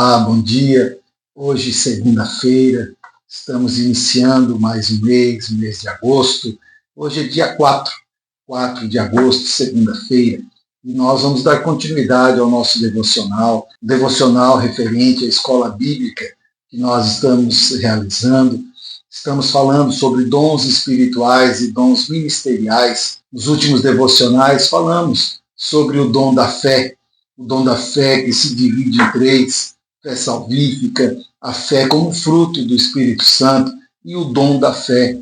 Olá, bom dia. Hoje, segunda-feira, estamos iniciando mais um mês de agosto. Hoje é dia 4 de agosto, segunda-feira, e nós vamos dar continuidade ao nosso devocional referente à escola bíblica que nós estamos realizando. Estamos falando sobre dons espirituais e dons ministeriais. Nos últimos devocionais falamos sobre o dom da fé que se divide em três: fé salvífica, a fé como fruto do Espírito Santo e o dom da fé.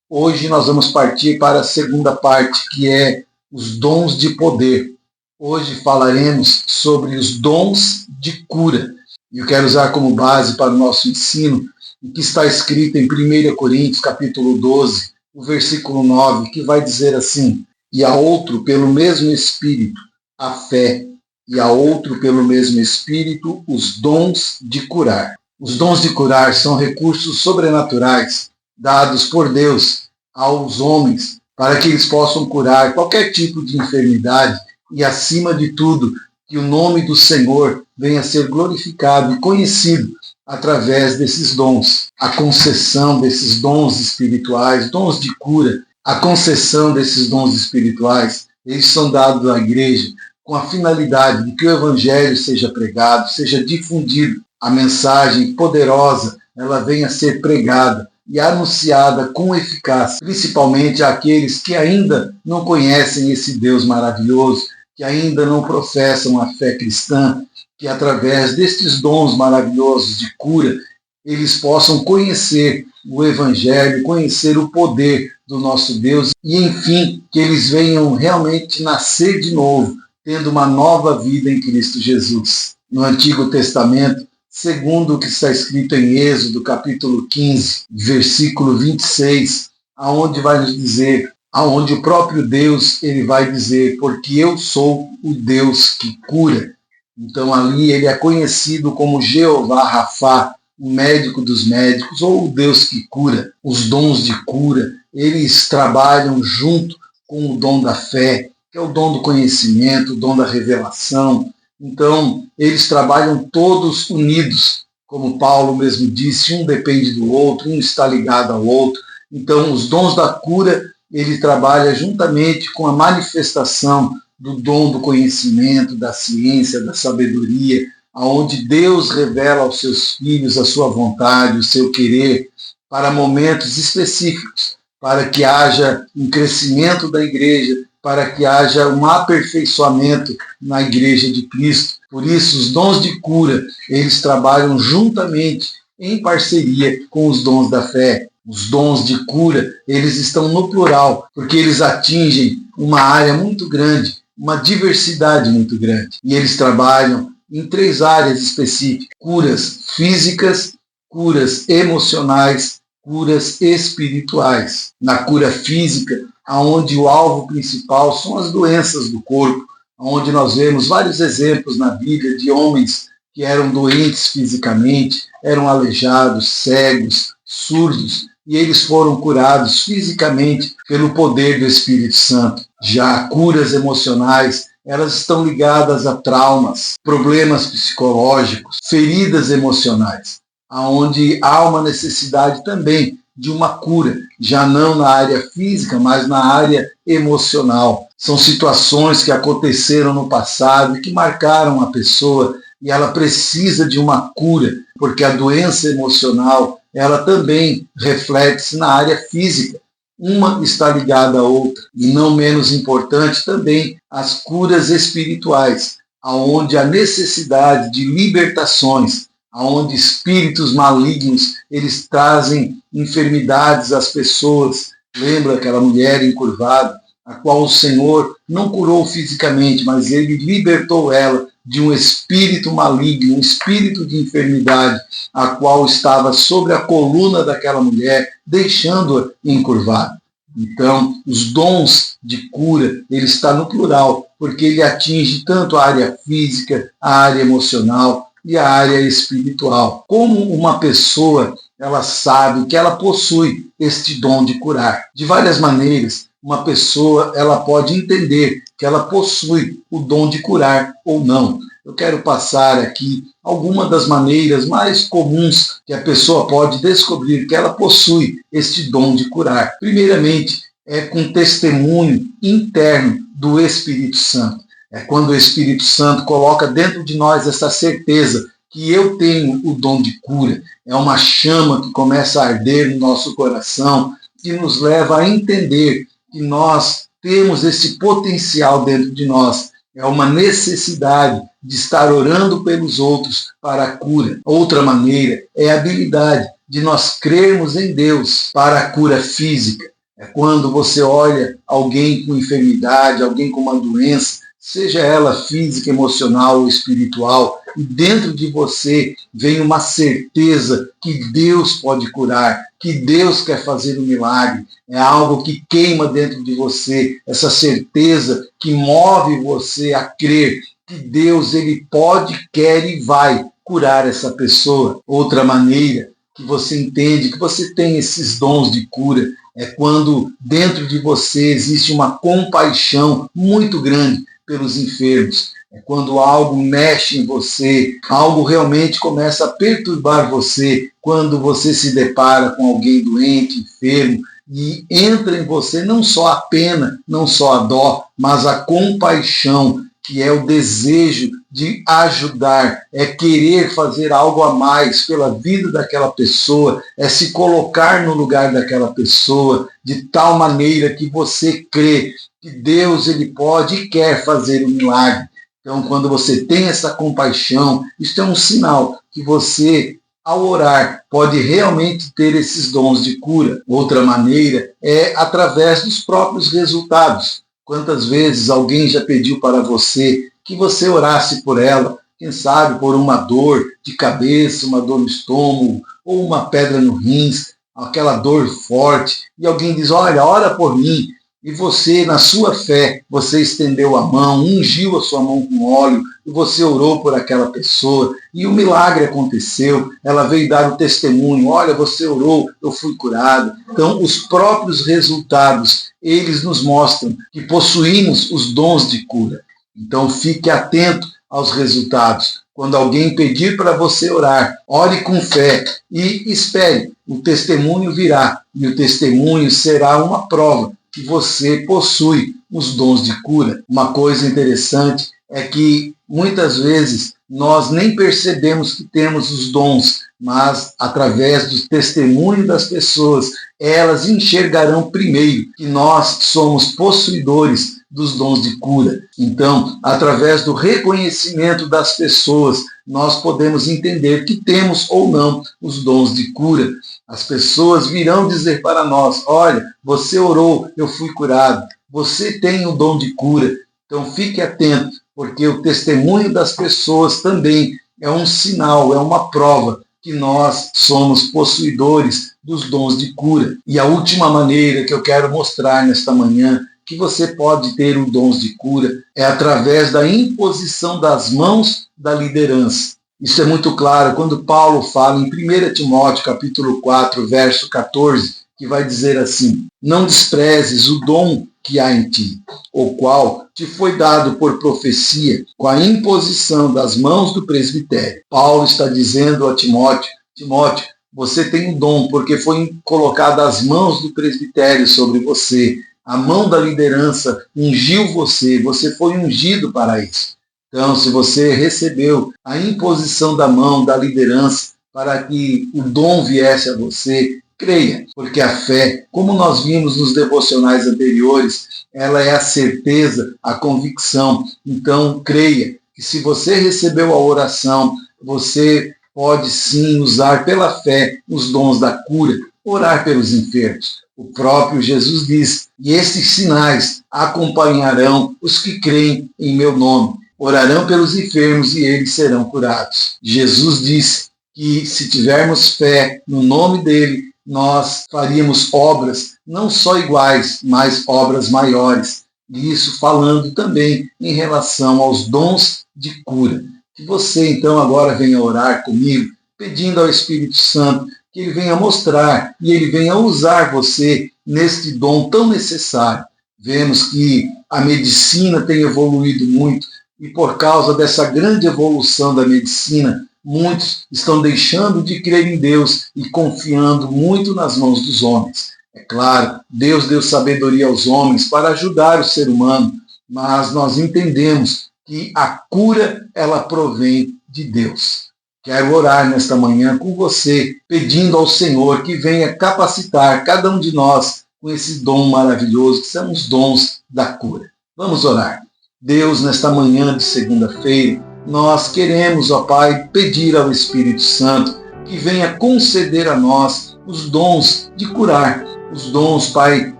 Hoje nós vamos partir para a segunda parte, que é os dons de poder. Hoje falaremos sobre os dons de cura. E eu quero usar como base para o nosso ensino o que está escrito em 1 Coríntios, capítulo 12, o versículo 9, que vai dizer assim: e a outro pelo mesmo Espírito a fé, e a outro pelo mesmo Espírito os dons de curar. Os dons de curar são recursos sobrenaturais dados por Deus aos homens para que eles possam curar qualquer tipo de enfermidade e, acima de tudo, que o nome do Senhor venha a ser glorificado e conhecido através desses dons. A concessão desses dons espirituais, dons de cura, a concessão desses dons espirituais, eles são dados à igreja com a finalidade de que o Evangelho seja pregado, seja difundido, a mensagem poderosa ela venha a ser pregada e anunciada com eficácia, principalmente àqueles que ainda não conhecem esse Deus maravilhoso, que ainda não professam a fé cristã, que através destes dons maravilhosos de cura, eles possam conhecer o Evangelho, conhecer o poder do nosso Deus e, enfim, que eles venham realmente nascer de novo, tendo uma nova vida em Cristo Jesus. No Antigo Testamento, segundo o que está escrito em Êxodo, capítulo 15, versículo 26, aonde vai nos dizer, aonde o próprio Deus ele vai dizer: porque eu sou o Deus que cura. Então ali ele é conhecido como Jeová Rafá, o médico dos médicos, ou o Deus que cura. Os dons de cura, eles trabalham junto com o dom da fé, que é o dom do conhecimento, o dom da revelação. Então, eles trabalham todos unidos, como Paulo mesmo disse, um depende do outro, um está ligado ao outro. Então, os dons da cura, ele trabalha juntamente com a manifestação do dom do conhecimento, da ciência, da sabedoria, aonde Deus revela aos seus filhos a sua vontade, o seu querer, para momentos específicos, para que haja um crescimento da igreja, para que haja um aperfeiçoamento na igreja de Cristo. Por isso, os dons de cura, eles trabalham juntamente, em parceria com os dons da fé. Os dons de cura, eles estão no plural, porque eles atingem uma área muito grande, uma diversidade muito grande. E eles trabalham em três áreas específicas: curas físicas, curas emocionais, curas espirituais. Na cura física, onde o alvo principal são as doenças do corpo, onde nós vemos vários exemplos na Bíblia de homens que eram doentes fisicamente, eram aleijados, cegos, surdos, e eles foram curados fisicamente pelo poder do Espírito Santo. Já curas emocionais, elas estão ligadas a traumas, problemas psicológicos, feridas emocionais, onde há uma necessidade também de uma cura, já não na área física, mas na área emocional. São situações que aconteceram no passado e que marcaram a pessoa e ela precisa de uma cura, porque a doença emocional, ela também reflete-se na área física. Uma está ligada à outra. E não menos importante também as curas espirituais, aonde a necessidade de libertações, aonde espíritos malignos, eles trazem enfermidades às pessoas. Lembra aquela mulher encurvada, a qual o Senhor não curou fisicamente, mas ele libertou ela de um espírito maligno, um espírito de enfermidade, a qual estava sobre a coluna daquela mulher, deixando-a encurvada. Então, os dons de cura, ele está no plural, porque ele atinge tanto a área física, a área emocional e a área espiritual. Como uma pessoa, ela sabe que ela possui este dom de curar? De várias maneiras, uma pessoa ela pode entender que ela possui o dom de curar ou não. eu quero passar aqui algumas das maneiras mais comuns que a pessoa pode descobrir que ela possui este dom de curar. Primeiramente, é com testemunho interno do Espírito Santo. É quando o Espírito Santo coloca dentro de nós essa certeza que eu tenho o dom de cura. É uma chama que começa a arder no nosso coração, que nos leva a entender que nós temos esse potencial dentro de nós. É uma necessidade de estar orando pelos outros para a cura. Outra maneira é a habilidade de nós crermos em Deus para a cura física. É quando você olha alguém com enfermidade, alguém com uma doença, seja ela física, emocional ou espiritual, e dentro de você vem uma certeza que Deus pode curar, que Deus quer fazer um milagre. É algo que queima dentro de você, essa certeza que move você a crer que Deus, ele pode, quer e vai curar essa pessoa. Outra maneira que você entende que você tem esses dons de cura é quando dentro de você existe uma compaixão muito grande pelos enfermos. É quando algo mexe em você, algo realmente começa a perturbar você, quando você se depara com alguém doente, enfermo, e entra em você não só a pena, não só a dó, mas a compaixão, que é o desejo de ajudar, é querer fazer algo a mais pela vida daquela pessoa, é se colocar no lugar daquela pessoa, de tal maneira que você crê que Deus, ele pode e quer fazer um milagre. Então, quando você tem essa compaixão, isso é um sinal que você, ao orar, pode realmente ter esses dons de cura. Outra maneira é através dos próprios resultados. Quantas vezes alguém já pediu para você que você orasse por ela, quem sabe por uma dor de cabeça, uma dor no estômago, ou uma pedra no rins, aquela dor forte, e alguém diz, olha, ora por mim. E você, na sua fé, você estendeu a mão, ungiu a sua mão com óleo, e você orou por aquela pessoa, e o milagre aconteceu, ela veio dar o testemunho, olha, você orou, eu fui curado. Então, os próprios resultados, eles nos mostram que possuímos os dons de cura. Então, fique atento aos resultados. Quando alguém pedir para você orar, ore com fé e espere, o testemunho virá, e o testemunho será uma prova que você possui os dons de cura. Uma coisa interessante é que muitas vezes nós nem percebemos que temos os dons, mas através do testemunho das pessoas, elas enxergarão primeiro que nós somos possuidores dos dons de cura. Então, através do reconhecimento das pessoas, nós podemos entender que temos ou não os dons de cura. As pessoas virão dizer para nós, olha, você orou, eu fui curado. Você tem o dom de cura. Então fique atento, porque o testemunho das pessoas também é um sinal, é uma prova que nós somos possuidores dos dons de cura. E a última maneira que eu quero mostrar nesta manhã que você pode ter os dons de cura é através da imposição das mãos da liderança. Isso é muito claro quando Paulo fala em 1 Timóteo capítulo 4, verso 14, que vai dizer assim, não desprezes o dom que há em ti, o qual te foi dado por profecia, com a imposição das mãos do presbitério. Paulo está dizendo a Timóteo, Timóteo, você tem um dom, porque foi colocado as mãos do presbitério sobre você. A mão da liderança ungiu você, você foi ungido para isso. Então, se você recebeu a imposição da mão da liderança para que o dom viesse a você, creia, porque a fé, como nós vimos nos devocionais anteriores, ela é a certeza, a convicção. Então, creia que se você recebeu a oração, você pode sim usar pela fé os dons da cura, orar pelos enfermos. O próprio Jesus diz, e esses sinais acompanharão os que creem em meu nome. Orarão pelos enfermos e eles serão curados. Jesus disse que se tivermos fé no nome dele, nós faríamos obras não só iguais, mas obras maiores. E isso falando também em relação aos dons de cura. Que você então agora venha orar comigo, pedindo ao Espírito Santo que ele venha mostrar e ele venha usar você neste dom tão necessário. Vemos que a medicina tem evoluído muito, e por causa dessa grande evolução da medicina, muitos estão deixando de crer em Deus e confiando muito nas mãos dos homens. É claro, Deus deu sabedoria aos homens para ajudar o ser humano, mas nós entendemos que a cura, ela provém de Deus. Quero orar nesta manhã com você, pedindo ao Senhor que venha capacitar cada um de nós com esse dom maravilhoso, que são os dons da cura. Vamos orar. Deus, nesta manhã de segunda-feira, nós queremos, ó Pai, pedir ao Espírito Santo que venha conceder a nós os dons de curar, os dons, Pai,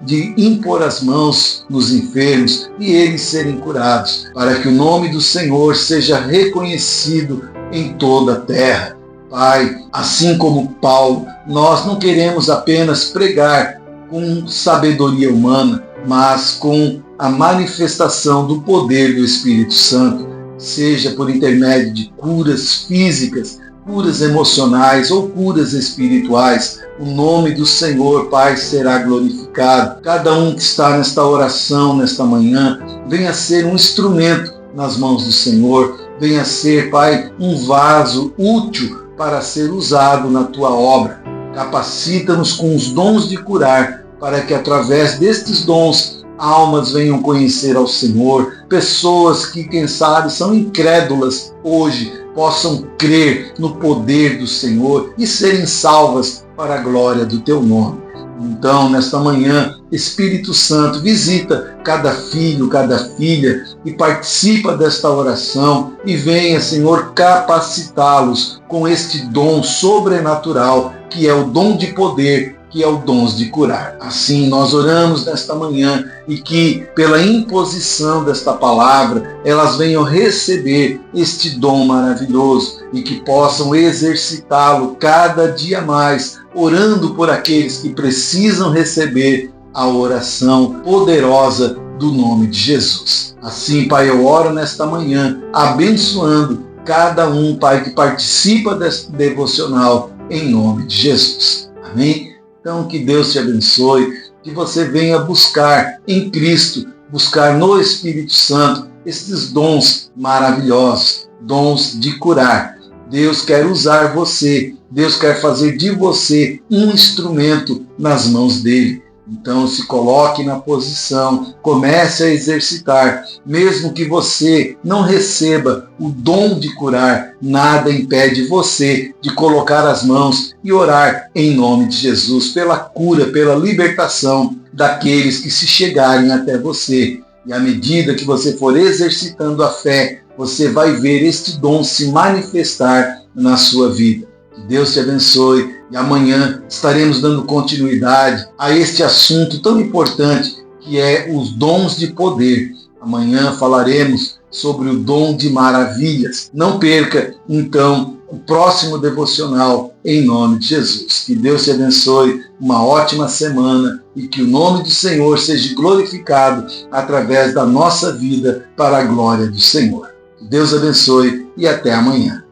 de impor as mãos nos enfermos e eles serem curados, para que o nome do Senhor seja reconhecido em toda a terra. Pai, assim como Paulo, nós não queremos apenas pregar com sabedoria humana, mas com a manifestação do poder do Espírito Santo, seja por intermédio de curas físicas, curas emocionais ou curas espirituais. O nome do Senhor, Pai, será glorificado. Cada um que está nesta oração, nesta manhã, venha ser um instrumento nas mãos do Senhor, venha ser, Pai, um vaso útil para ser usado na Tua obra. Capacita-nos com os dons de curar, para que através destes dons, almas venham conhecer ao Senhor, pessoas que, quem sabe, são incrédulas hoje, possam crer no poder do Senhor e serem salvas para a glória do Teu nome. Então, nesta manhã, Espírito Santo, visita cada filho, cada filha e participa desta oração e venha, Senhor, capacitá-los com este dom sobrenatural, que é o dom de poder, que é o dom de curar. Assim, nós oramos nesta manhã e que, pela imposição desta palavra, elas venham receber este dom maravilhoso e que possam exercitá-lo cada dia mais, orando por aqueles que precisam receber a oração poderosa do nome de Jesus. Assim, Pai, eu oro nesta manhã, abençoando cada um, Pai, que participa deste devocional, em nome de Jesus. Amém? Então, que Deus te abençoe, que você venha buscar em Cristo, buscar no Espírito Santo esses dons maravilhosos, dons de curar. Deus quer usar você, Deus quer fazer de você um instrumento nas mãos dele. Então se coloque na posição, comece a exercitar, mesmo que você não receba o dom de curar, nada impede você de colocar as mãos e orar em nome de Jesus pela cura, pela libertação daqueles que se chegarem até você. E à medida que você for exercitando a fé, você vai ver este dom se manifestar na sua vida. Que Deus te abençoe e amanhã estaremos dando continuidade a este assunto tão importante que é os dons de poder. Amanhã falaremos sobre o dom de maravilhas. Não perca, então, o próximo devocional em nome de Jesus. Que Deus te abençoe, uma ótima semana e que o nome do Senhor seja glorificado através da nossa vida para a glória do Senhor. Que Deus abençoe e até amanhã.